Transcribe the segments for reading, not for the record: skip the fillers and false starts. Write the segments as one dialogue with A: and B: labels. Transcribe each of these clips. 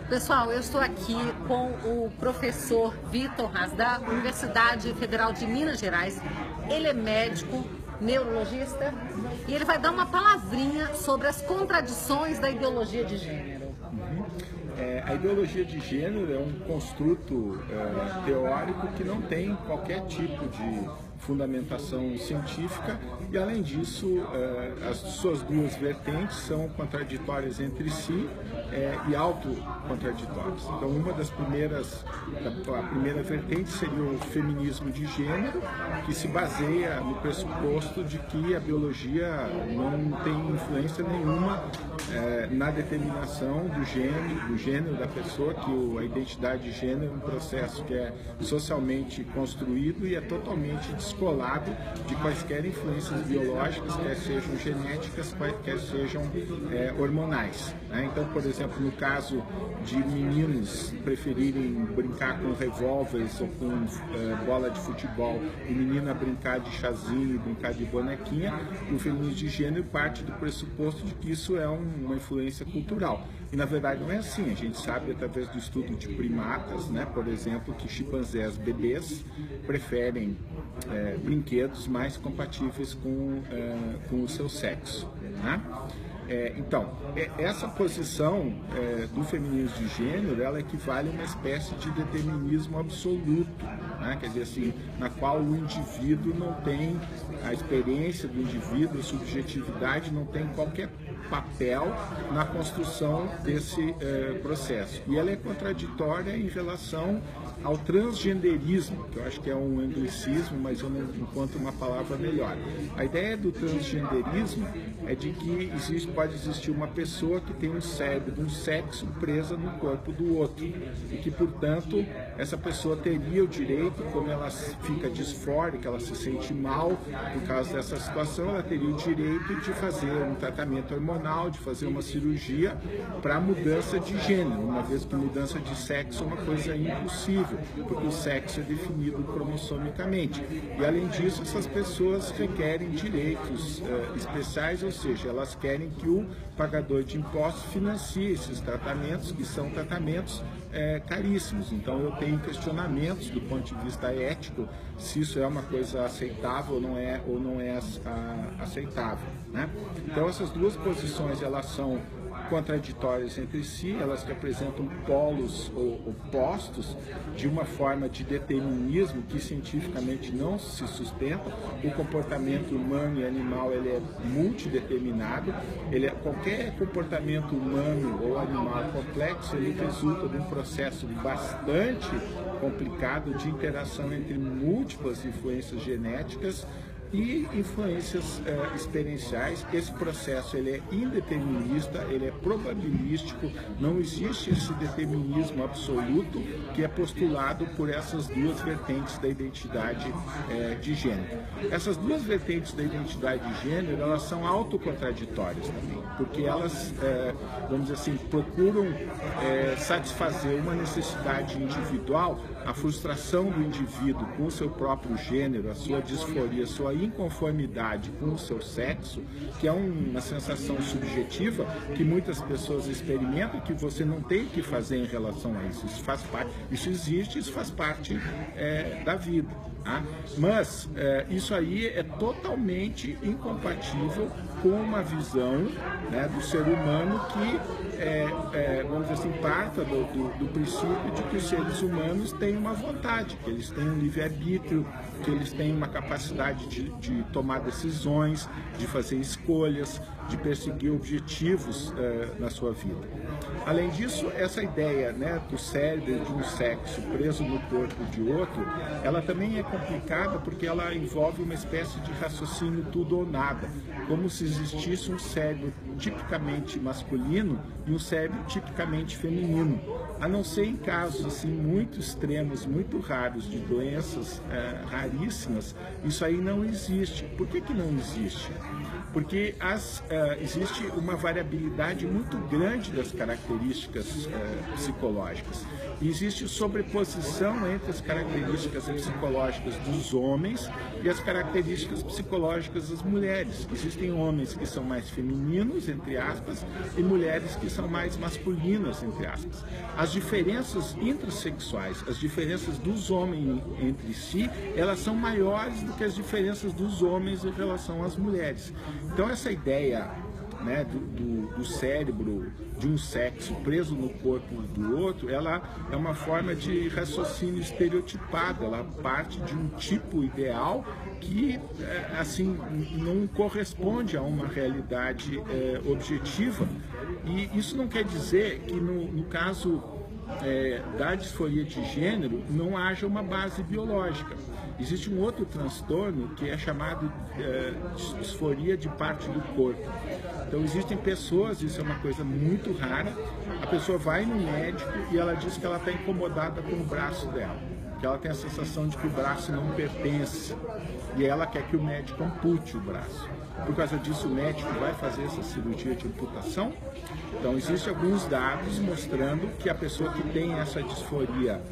A: Pessoal, eu estou aqui com o professor Vitor Raz, da Universidade Federal de Minas Gerais. Ele é médico, neurologista, e ele vai dar uma palavrinha sobre as contradições da ideologia de gênero.
B: A ideologia de gênero é um construto teórico que não tem qualquer tipo de fundamentação científica e, além disso, as suas duas vertentes são contraditórias entre si e autocontraditórias. Então, a primeira vertente seria o feminismo de gênero, que se baseia no pressuposto de que a biologia não tem influência nenhuma na determinação do gênero da pessoa, que a identidade de gênero é um processo que é socialmente construído e é totalmente descolado de quaisquer influências biológicas, quer sejam genéticas, quer sejam hormonais, né? Então, por exemplo, no caso de meninos preferirem brincar com revólveres ou com bola de futebol e menina brincar de chazinho, brincar de bonequinha, o feminismo de gênero parte do pressuposto de que isso é uma influência cultural. E na verdade não é assim. A gente sabe através do estudo de primatas, né, por exemplo, que chimpanzés bebês preferem brinquedos mais compatíveis com o seu sexo, né? Então, essa posição do feminismo de gênero, ela equivale a uma espécie de determinismo absoluto, né? Quer dizer assim, na qual o indivíduo não tem, a experiência do indivíduo, a subjetividade não tem qualquer papel na construção desse processo. E ela é contraditória em relação ao transgenderismo, que eu acho que é um anglicismo, mas eu não encontro uma palavra melhor. A ideia do transgenderismo é de que pode existir uma pessoa que tem um cérebro de um sexo presa no corpo do outro e que, portanto, essa pessoa teria o direito, como ela fica disfórica, ela se sente mal por causa dessa situação, ela teria o direito de fazer um tratamento hormonal, de fazer uma cirurgia para mudança de gênero, uma vez que mudança de sexo é uma coisa impossível, porque o sexo é definido cromossomicamente. E, além disso, essas pessoas requerem direitos especiais, ou seja, elas querem que o pagador de impostos financie esses tratamentos, que são tratamentos caríssimos. Então, eu tenho questionamentos do ponto de vista ético se isso é uma coisa aceitável ou não é aceitável, né? Então, essas duas posições, elas são contraditórias entre si, elas representam polos opostos de uma forma de determinismo que cientificamente não se sustenta. O comportamento humano e animal, ele é multideterminado, qualquer comportamento humano ou animal complexo, ele resulta de um processo bastante complicado de interação entre múltiplas influências genéticas e influências experienciais. Esse processo ele é indeterminista, ele é probabilístico, não existe esse determinismo absoluto que é postulado por essas duas vertentes da identidade de gênero. Essas duas vertentes da identidade de gênero, elas são autocontraditórias também, porque elas, vamos dizer assim, procuram satisfazer uma necessidade individual, a frustração do indivíduo com o seu próprio gênero, a sua disforia, a sua inconformidade com o seu sexo, que é uma sensação subjetiva que muitas pessoas experimentam, que você não tem o que fazer em relação a isso. Isso faz parte, isso existe, isso faz parte da vida, tá? Mas isso aí é totalmente incompatível com uma visão, né, do ser humano que, vamos dizer assim, parta do princípio de que os seres humanos têm uma vontade, que eles têm um livre-arbítrio, que eles têm uma capacidade de tomar decisões, de fazer escolhas, de perseguir objetivos na sua vida. Além disso, essa ideia, né, do cérebro de um sexo preso no corpo de outro, ela também é complicada porque ela envolve uma espécie de raciocínio tudo ou nada, como se existisse um cérebro tipicamente masculino e um cérebro tipicamente feminino, a não ser em casos assim muito extremos, muito raros, de doenças raríssimas. Isso aí não existe. Por que não existe? Porque existe uma variabilidade muito grande das características psicológicas. E existe sobreposição entre as características psicológicas dos homens e as características psicológicas das mulheres. Existem homens que são mais femininos, entre aspas, e mulheres que são mais masculinas, entre aspas. As diferenças intersexuais, as diferenças dos homens entre si, elas são maiores do que as diferenças dos homens em relação às mulheres. Então essa ideia, né, do cérebro de um sexo preso no corpo do outro, ela é uma forma de raciocínio estereotipado, ela parte de um tipo ideal que assim não corresponde a uma realidade objetiva. E isso não quer dizer que no caso da disforia de gênero não haja uma base biológica. Existe um outro transtorno que é chamado disforia de parte do corpo. Então existem pessoas, isso é uma coisa muito rara, a pessoa vai no médico e ela diz que ela está incomodada com o braço dela, que ela tem a sensação de que o braço não pertence e ela quer que o médico ampute o braço. Por causa disso, o médico vai fazer essa cirurgia de amputação. Então, existem alguns dados mostrando que a pessoa que tem essa disforia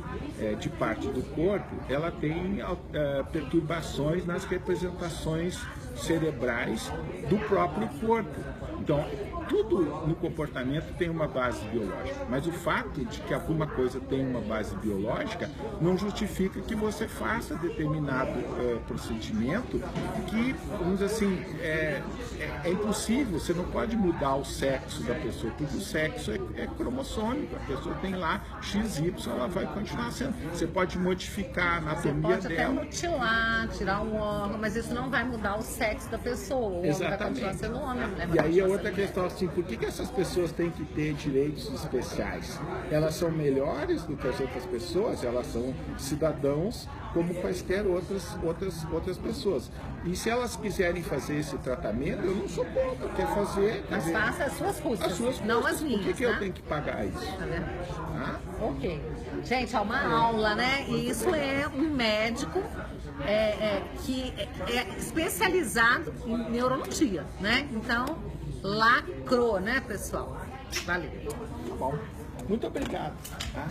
B: de parte do corpo, ela tem perturbações nas representações cerebrais do próprio corpo. Então, tudo no comportamento tem uma base biológica, mas o fato de que alguma coisa tem uma base biológica não justifica que você faça determinado procedimento que, vamos dizer assim, é impossível. Você não pode mudar o sexo da pessoa, porque o sexo é cromossômico, a pessoa tem lá XY, ela vai continuar sendo. Você pode modificar a anatomia dela.
A: Você pode até mutilar, tirar um órgão, mas isso não vai mudar o sexo da pessoa. O homem vai continuar sendo homem, né?
B: E aí a outra questão assim, por que essas pessoas têm que ter direitos especiais? Elas são melhores do que as outras pessoas? Elas são cidadãos como quaisquer outras pessoas. E se elas quiserem fazer esse tratamento, eu não sou contra, quer fazer.
A: Mas faça as suas custas, não as minhas.
B: Por que eu tenho que pagar isso?
A: Tá vendo? Ok. Gente, é uma aula, né? E isso é um médico que é especializado em neurologia, né? Então, lacrou, né, pessoal? Valeu.
B: Tá bom. Muito obrigado. Tá?